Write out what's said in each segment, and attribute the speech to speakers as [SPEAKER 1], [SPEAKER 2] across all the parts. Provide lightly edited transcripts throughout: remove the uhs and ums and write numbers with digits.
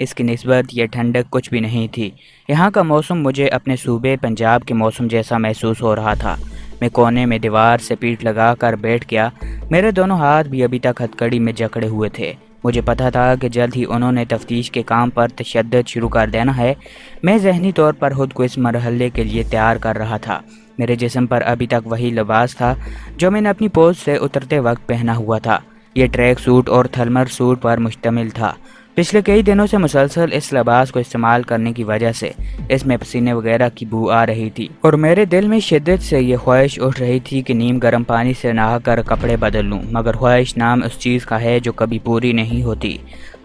[SPEAKER 1] اس کی نسبت یہ ٹھنڈک کچھ بھی نہیں تھی۔ یہاں کا موسم مجھے اپنے صوبے پنجاب کے موسم جیسا محسوس ہو رہا تھا۔ میں کونے میں دیوار سے پیٹھ لگا کر بیٹھ گیا۔ میرے دونوں ہاتھ بھی ابھی تک ہتھکڑی میں جکڑے ہوئے تھے۔ مجھے پتہ تھا کہ جلد ہی انہوں نے تفتیش کے کام پر تشدد شروع کر دینا ہے۔ میں ذہنی طور پر خود کو اس مرحلے کے لیے تیار کر رہا تھا۔ میرے جسم پر ابھی تک وہی لباس تھا جو میں نے اپنی پوز سے اترتے وقت پہنا ہوا تھا۔ یہ ٹریک سوٹ اور تھرمل سوٹ پر مشتمل تھا۔ پچھلے کئی دنوں سے مسلسل اس لباس کو استعمال کرنے کی وجہ سے اس میں پسینے وغیرہ کی بو آ رہی تھی، اور میرے دل میں شدت سے یہ خواہش اٹھ رہی تھی کہ نیم گرم پانی سے نہا کر کپڑے بدل لوں، مگر خواہش نام اس چیز کا ہے جو کبھی پوری نہیں ہوتی،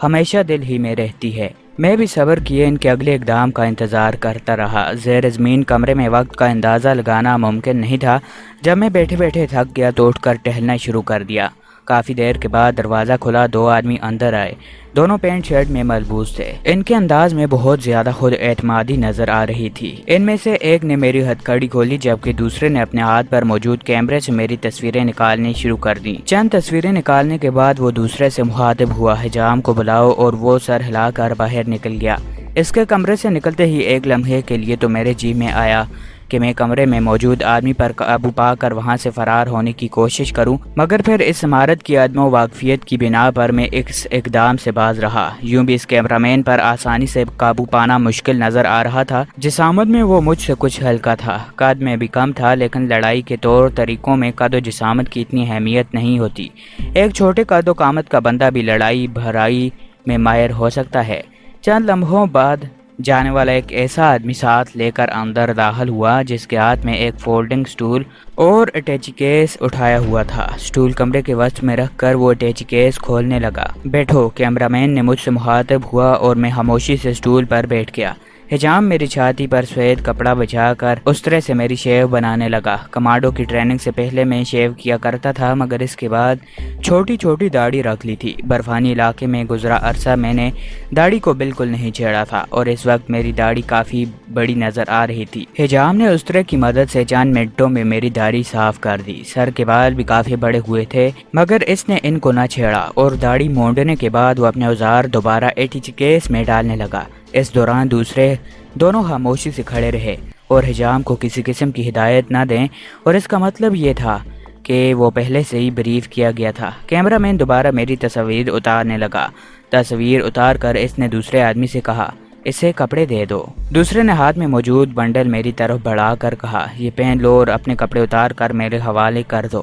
[SPEAKER 1] ہمیشہ دل ہی میں رہتی ہے۔ میں بھی صبر کیے ان کے اگلے اقدام کا انتظار کرتا رہا۔ زیر زمین کمرے میں وقت کا اندازہ لگانا ممکن نہیں تھا۔ جب میں بیٹھے بیٹھے تھک گیا تو اٹھ کر ٹہلنا شروع کر دیا۔ کافی دیر کے بعد دروازہ کھلا، 2 آدمی اندر آئے۔ دونوں پینٹ شرٹ میں ملبوس تھے۔ ان کے انداز میں بہت زیادہ خود اعتمادی نظر آ رہی تھی۔ ان میں سے ایک نے میری ہتھکڑی کھولی جبکہ دوسرے نے اپنے ہاتھ پر موجود کیمرے سے میری تصویریں نکالنی شروع کر دیں۔ چند تصویریں نکالنے کے بعد وہ دوسرے سے مخاطب ہوا، حجام کو بلاؤ، اور وہ سر ہلا کر باہر نکل گیا۔ اس کے کمرے سے نکلتے ہی ایک لمحے کے لیے تو میرے جی میں آیا کہ میں کمرے میں موجود آدمی پر قابو پا کر وہاں سے فرار ہونے کی کوشش کروں، مگر پھر اس عمارت کی عدم و واقفیت کی بنا پر میں اس اقدام سے باز رہا۔ یوں بھی اس کیمرامین پر آسانی سے قابو پانا مشکل نظر آ رہا تھا۔ جسامت میں وہ مجھ سے کچھ ہلکا تھا، قد میں بھی کم تھا، لیکن لڑائی کے طور طریقوں میں قد و جسامت کی اتنی اہمیت نہیں ہوتی۔ ایک چھوٹے قد و قامت کا بندہ بھی لڑائی بھرائی میں ماہر ہو سکتا ہے۔ چند لمحوں بعد جانے والا ایک ایسا آدمی ساتھ لے کر اندر داخل ہوا جس کے ہاتھ میں ایک فولڈنگ سٹول اور اٹیچی کیس اٹھایا ہوا تھا۔ سٹول کمرے کے وسط میں رکھ کر وہ اٹیچی کیس کھولنے لگا۔ بیٹھو، کیمرامین نے مجھ سے مخاطب ہوا اور میں خاموشی سے سٹول پر بیٹھ گیا۔ حجام میری چھاتی پر سفید کپڑا بچھا کر اس طرح سے میری شیو بنانے لگا۔ کمانڈو کی ٹریننگ سے پہلے میں شیو کیا کرتا تھا، مگر اس کے بعد چھوٹی چھوٹی داڑھی رکھ لی تھی۔ برفانی علاقے میں گزرا عرصہ میں نے داڑھی کو بالکل نہیں چھیڑا تھا، اور اس وقت میری داڑھی کافی بڑی نظر آ رہی تھی۔ حجام نے اس طرح کی مدد سے چند منٹوں میں میری داڑھی صاف کر دی۔ سر کے بال بھی کافی بڑے ہوئے تھے، مگر اس نے ان کو نہ چھیڑا، اور داڑھی مونڈنے کے بعد وہ اپنے اوزار دوبارہ اٹیچی کیس میں ڈالنے لگا۔ اس دوران دوسرے دونوں خاموشی سے کھڑے رہے اور حجام کو کسی قسم کی ہدایت نہ دیں، اور اس کا مطلب یہ تھا کہ وہ پہلے سے ہی بریف کیا گیا تھا۔ کیمرہ مین دوبارہ میری تصویر اتارنے لگا۔ تصویر اتار کر اس نے دوسرے آدمی سے کہا، اسے کپڑے دے دو۔ دوسرے نے ہاتھ میں موجود بنڈل میری طرف بڑھا کر کہا، یہ پہن لو اور اپنے کپڑے اتار کر میرے حوالے کر دو۔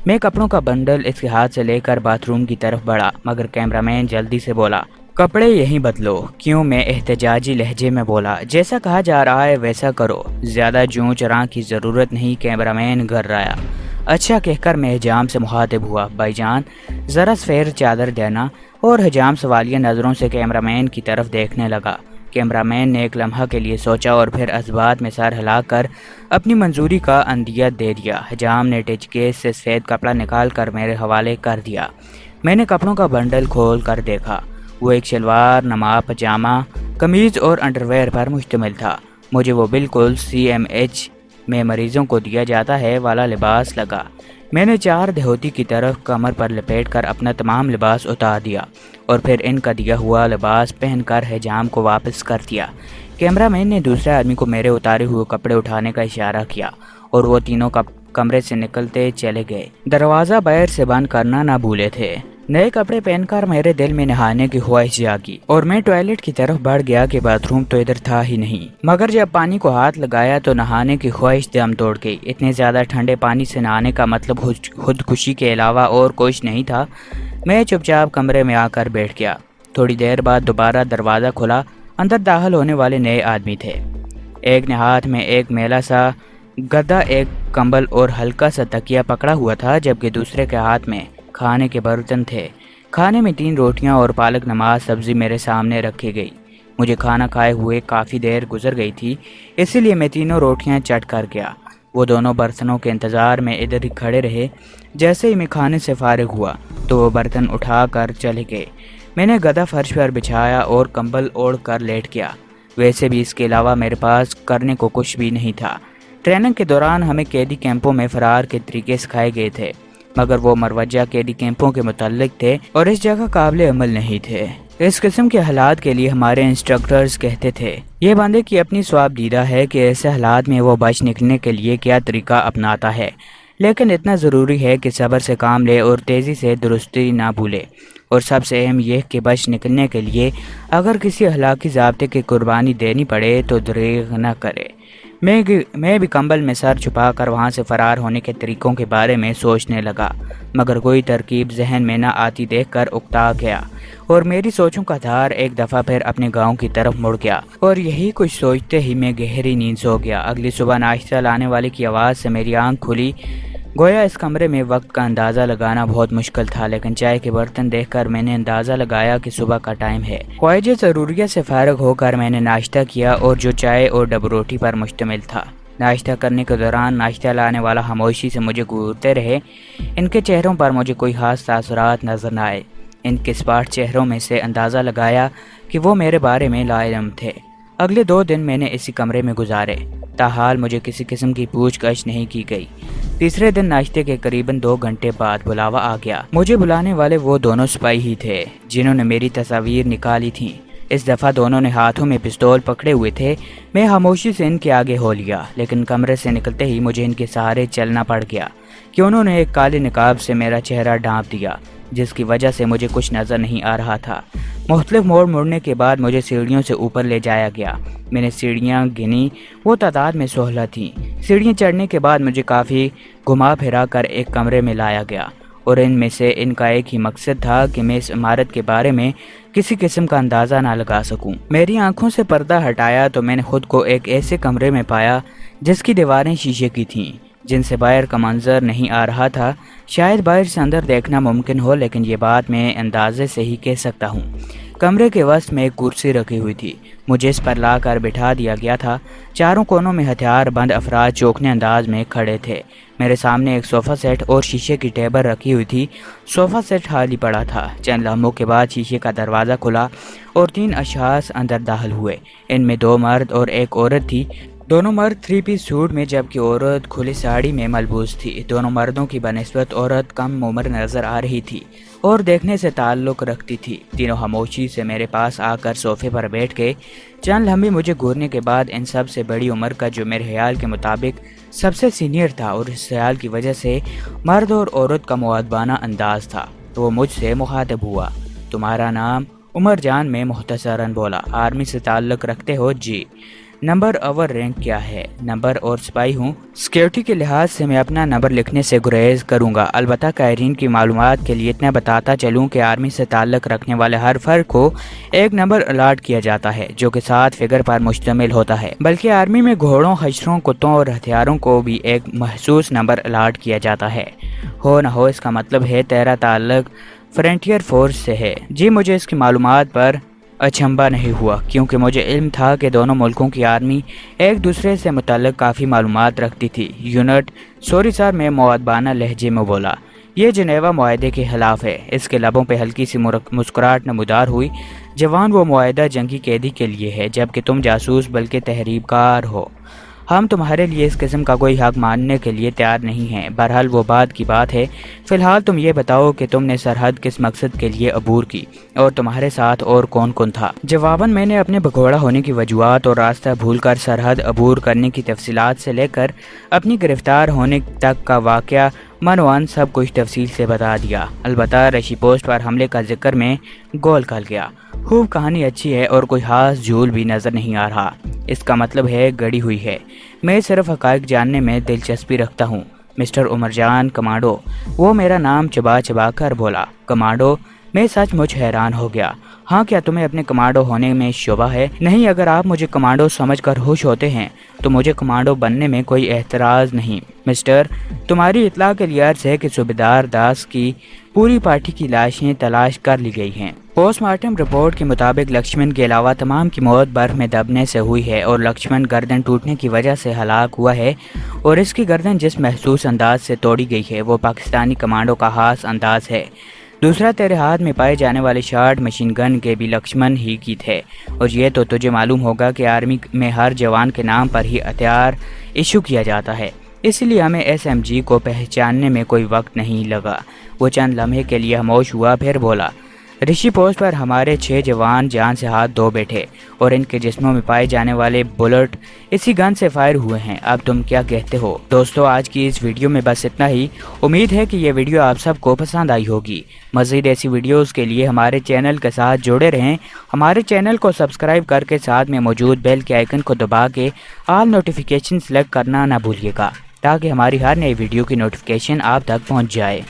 [SPEAKER 1] میں کپڑوں کا بنڈل اس کے ہاتھ سے لے کر باتھ روم کی طرف بڑھا، مگر کیمرہ مین جلدی سے بولا، کپڑے یہیں بدلو۔ کیوں؟ میں احتجاجی لہجے میں بولا، جیسا کہا جا رہا ہے ویسا کرو، زیادہ جوں چراں کی ضرورت نہیں۔ کیمرہ مین گھررایا۔ اچھا کہہ کر میں حجام سے مخاطب ہوا، بھائی جان ذرا سفید چادر دینا، اور حجام سوالیہ نظروں سے کیمرہ مین کی طرف دیکھنے لگا۔ کیمرہ مین نے ایک لمحہ کے لیے سوچا اور پھر اسبات میں سر ہلا کر اپنی منظوری کا عندیہ دے دیا۔ حجام نے ٹچ کیس سے سفید کپڑا نکال کر میرے حوالے کر دیا۔ میں نے کپڑوں کا بنڈل کھول کر دیکھا۔ وہ ایک شلوار نما پجامہ قمیض اور انڈرویئر پر مشتمل تھا۔ مجھے وہ بالکل CMH میں مریضوں کو دیا جاتا ہے والا لباس لگا۔ میں نے 4 دہوتی کی طرف کمر پر لپیٹ کر اپنا تمام لباس اتار دیا اور پھر ان کا دیا ہوا لباس پہن کر حجام کو واپس کر دیا۔ کیمرہ مین نے دوسرے آدمی کو میرے اتارے ہوئے کپڑے اٹھانے کا اشارہ کیا اور وہ تینوں کمرے سے نکلتے چلے گئے۔ دروازہ باہر سے بند کرنا نہ بھولے تھے۔ نئے کپڑے پہن کر میرے دل میں نہانے کی خواہش جاگی اور میں ٹوائلٹ کی طرف بڑھ گیا کہ باتھ روم تو ادھر تھا ہی نہیں، مگر جب پانی کو ہاتھ لگایا تو نہانے کی خواہش دم توڑ گئی۔ اتنے زیادہ ٹھنڈے پانی سے نہانے کا مطلب خودکشی کے علاوہ اور کچھ نہیں تھا۔ میں چپ چاپ کمرے میں آ کر بیٹھ گیا۔ تھوڑی دیر بعد دوبارہ دروازہ کھلا۔ اندر داخل ہونے والے نئے آدمی تھے۔ ایک نے ہاتھ میں ایک میلا سا گدا، ایک کمبل اور ہلکا سا تکیہ پکڑا ہوا تھا، جبکہ دوسرے کے ہاتھ میں کھانے کے برتن تھے۔ کھانے میں 3 روٹیاں اور پالک نماز سبزی میرے سامنے رکھی گئی۔ مجھے کھانا کھائے ہوئے کافی دیر گزر گئی تھی، اسی لیے میں تینوں روٹیاں چٹ کر گیا۔ وہ دونوں برتنوں کے انتظار میں ادھر ہی کھڑے رہے۔ جیسے ہی میں کھانے سے فارغ ہوا تو وہ برتن اٹھا کر چلے گئے۔ میں نے گدا فرش پر بچھایا اور کمبل اوڑھ کر لیٹ گیا۔ ویسے بھی اس کے علاوہ میرے پاس کرنے کو کچھ بھی نہیں تھا۔ ٹریننگ کے دوران ہمیں قیدی کیمپوں میں فرار کے طریقے سکھائے گئے تھے، مگر وہ مروجہ قیدی کیمپوں کے متعلق تھے اور اس جگہ قابل عمل نہیں تھے۔ اس قسم کے حالات کے لیے ہمارے انسٹرکٹرز کہتے تھے یہ بندے کی اپنی ثواب دیدہ ہے کہ ایسے حالات میں وہ بچ نکلنے کے لیے کیا طریقہ اپناتا ہے، لیکن اتنا ضروری ہے کہ صبر سے کام لے اور تیزی سے درستی نہ بھولے، اور سب سے اہم یہ کہ بچ نکلنے کے لیے اگر کسی اخلاقی ضابطے کی قربانی دینی پڑے تو دریغ نہ کرے۔ میں بھی کمبل میں سر چھپا کر وہاں سے فرار ہونے کے طریقوں کے بارے میں سوچنے لگا، مگر کوئی ترکیب ذہن میں نہ آتی دیکھ کر اکتا گیا، اور میری سوچوں کا دھار ایک دفعہ پھر اپنے گاؤں کی طرف مڑ گیا، اور یہی کچھ سوچتے ہی میں گہری نیند سو گیا۔ اگلی صبح ناشتہ لانے والے کی آواز سے میری آنکھ کھلی۔ گویا اس کمرے میں وقت کا اندازہ لگانا بہت مشکل تھا، لیکن چائے کے برتن دیکھ کر میں نے اندازہ لگایا کہ صبح کا ٹائم ہے۔ خواہش ضروریت سے فارغ ہو کر میں نے ناشتہ کیا، اور جو چائے اور ڈبو روٹی پر مشتمل تھا۔ ناشتہ کرنے کے دوران ناشتہ لانے والا خاموشی سے مجھے گھورتے رہے۔ ان کے چہروں پر مجھے کوئی خاص تاثرات نظر نہ آئے۔ ان کے اسپاٹ چہروں میں سے اندازہ لگایا کہ وہ میرے بارے میں لا علم تھے۔ اگلے 2 دن میں نے اسی کمرے میں گزارے، تاحال مجھے کسی قسم کی پوچھ گچھ نہیں کی گئی۔ تیسرے دن ناشتے کے قریباً 2 گھنٹے بعد بلاوا آ گیا۔ مجھے بلانے والے وہ دونوں سپاہی ہی تھے جنہوں نے میری تصاویر نکالی تھیں۔ اس دفعہ دونوں نے ہاتھوں میں پستول پکڑے ہوئے تھے۔ میں خاموشی سے ان کے آگے ہو لیا، لیکن کمرے سے نکلتے ہی مجھے ان کے سہارے چلنا پڑ گیا کہ انہوں نے ایک کالے نقاب سے میرا چہرہ ڈھانپ دیا، جس کی وجہ سے مجھے کچھ نظر نہیں آ رہا تھا۔ مختلف موڑ مڑنے کے بعد مجھے سیڑھیوں سے اوپر لے جایا گیا۔ میں نے سیڑھیاں گنی، وہ تعداد میں 16 تھیں۔ سیڑھیاں چڑھنے کے بعد مجھے کافی گھما پھرا کر ایک کمرے میں لایا گیا، اور ان میں سے ان کا ایک ہی مقصد تھا کہ میں اس عمارت کے بارے میں کسی قسم کا اندازہ نہ لگا سکوں۔ میری آنکھوں سے پردہ ہٹایا تو میں نے خود کو ایک ایسے کمرے میں پایا جس کی دیواریں شیشے کی تھیں، جن سے باہر کا منظر نہیں آ رہا تھا۔ شاید باہر سے اندر دیکھنا ممکن ہو، لیکن یہ بات میں اندازے سے ہی کہہ سکتا ہوں۔ کمرے کے وسط میں ایک کرسی رکھی ہوئی تھی، مجھے اس پر لا کر بٹھا دیا گیا تھا۔ چاروں کونوں میں ہتھیار بند افراد چوکنے انداز میں کھڑے تھے۔ میرے سامنے ایک صوفہ سیٹ اور شیشے کی ٹیبل رکھی ہوئی تھی۔ صوفہ سیٹ خالی پڑا تھا۔ چند لمحوں کے بعد شیشے کا دروازہ کھلا اور 3 اشخاص اندر داخل ہوئے۔ ان میں 2 مرد اور ایک عورت تھی۔ دونوں مرد 3 پیس سوٹ میں جبکہ عورت کھلی ساڑی میں ملبوس تھی۔ دونوں مردوں کی بنسبت عورت کم عمر نظر آ رہی تھی اور دیکھنے سے تعلق رکھتی تھی۔ تینوں خاموشی سے میرے پاس آ کر صوفے پر بیٹھ گئے۔ چند لمحے مجھے گھورنے کے بعد ان سب سے بڑی عمر کا، جو میرے خیال کے مطابق سب سے سینئر تھا اور اس خیال کی وجہ سے مرد اور عورت کا مؤدبانہ انداز تھا، تو وہ مجھ سے مخاطب ہوا۔ تمہارا نام؟ عمر جان میں مختصراً بولا۔ آرمی سے تعلق رکھتے ہو؟ جی۔ نمبر اور رینک کیا ہے؟ نمبر اور سپاہی ہوں۔ سیکیورٹی کے لحاظ سے میں اپنا نمبر لکھنے سے گریز کروں گا، البتہ قائرین کی معلومات کے لیے اتنا بتاتا چلوں کہ آرمی سے تعلق رکھنے والے ہر فرد کو ایک نمبر الاٹ کیا جاتا ہے جو کہ 7 فگر پر مشتمل ہوتا ہے، بلکہ آرمی میں گھوڑوں، خچروں، کتوں اور ہتھیاروں کو بھی ایک مخصوص نمبر الاٹ کیا جاتا ہے۔ ہو نہ ہو اس کا مطلب ہے تیرا تعلق فرنٹیئر فورس سے ہے۔ جی، مجھے اس کی معلومات پر اچنبھا نہیں ہوا، کیونکہ مجھے علم تھا کہ دونوں ملکوں کی آرمی ایک دوسرے سے متعلق کافی معلومات رکھتی تھی۔ یونٹ، سوری سر، میں مؤدبانہ لہجے میں بولا، یہ جنیوا معاہدے کے خلاف ہے۔ اس کے لبوں پہ ہلکی سی مسکراہٹ نمودار ہوئی۔ جوان، وہ معاہدہ جنگی قیدی کے لیے ہے، جبکہ تم جاسوس بلکہ تحریب کار ہو۔ ہم تمہارے لیے اس قسم کا کوئی حق ماننے کے لیے تیار نہیں ہیں۔ بہرحال وہ بات کی بات ہے۔ فی الحال تم یہ بتاؤ کہ تم نے سرحد کس مقصد کے لیے عبور کی، اور تمہارے ساتھ اور کون کون تھا؟ جواباً میں نے اپنے بھگوڑا ہونے کی وجوہات اور راستہ بھول کر سرحد عبور کرنے کی تفصیلات سے لے کر اپنی گرفتار ہونے تک کا واقعہ منوان سب کچھ تفصیل سے بتا دیا۔ البتہ رشی پوسٹ پر حملے کا ذکر میں گول کھل گیا۔ خوب کہانی اچھی ہے اور کوئی خاص جھول بھی نظر نہیں آ رہا۔ اس کا مطلب ہے گڑی ہوئی ہے۔ میں صرف حقائق جاننے میں دلچسپی رکھتا ہوں۔ مسٹر عمر جان کمانڈو، وہ میرا نام چبا چبا کر بولا۔ کمانڈو؟ میں سچ مچ حیران ہو گیا۔ ہاں، کیا تمہیں اپنے کمانڈو ہونے میں شبہ ہے؟ نہیں، اگر آپ مجھے کمانڈو سمجھ کر خوش ہوتے ہیں تو مجھے کمانڈو بننے میں کوئی اعتراض نہیں۔ مسٹر، تمہاری اطلاع کے لیے عرض ہے کہ صوبیدار داس کی پوری پارٹی کی لاشیں تلاش کر لی گئی ہیں۔ پوسٹ مارٹم رپورٹ کے مطابق لکشمن کے علاوہ تمام کی موت برف میں دبنے سے ہوئی ہے، اور لکشمن گردن ٹوٹنے کی وجہ سے ہلاک ہوا ہے، اور اس کی گردن جس محسوس انداز سے توڑی گئی ہے وہ پاکستانی کمانڈو کا خاص انداز ہے۔ دوسرا، تیرے ہاتھ میں پائے جانے والے شارٹ مشین گن کے بھی لکشمن ہی کی تھے، اور یہ تو تجھے معلوم ہوگا کہ آرمی میں ہر جوان کے نام پر ہی ہتھیار ایشو کیا جاتا ہے، اس لیے ہمیں SMG کو پہچاننے میں کوئی وقت نہیں لگا۔ وہ چند لمحے کے لیے خاموش ہوا، پھر بولا، رشی پوسٹ پر ہمارے 6 جوان جان سے ہاتھ دھو بیٹھے اور ان کے جسموں میں پائے جانے والے بلٹ اسی گن سے فائر ہوئے ہیں۔ اب تم کیا کہتے ہو؟ دوستو آج کی اس ویڈیو میں بس اتنا ہی۔ امید ہے کہ یہ ویڈیو آپ سب کو پسند آئی ہوگی۔ مزید ایسی ویڈیوز کے لیے ہمارے چینل کے ساتھ جڑے رہیں۔ ہمارے چینل کو سبسکرائب کر کے ساتھ میں موجود بیل کے آئیکن کو دبا کے آل نوٹیفیکیشن سلیکٹ کرنا نہ بھولیے گا تاکہ ہماری ہر نئی ویڈیو کی نوٹیفیکیشن آپ تک پہنچ جائے۔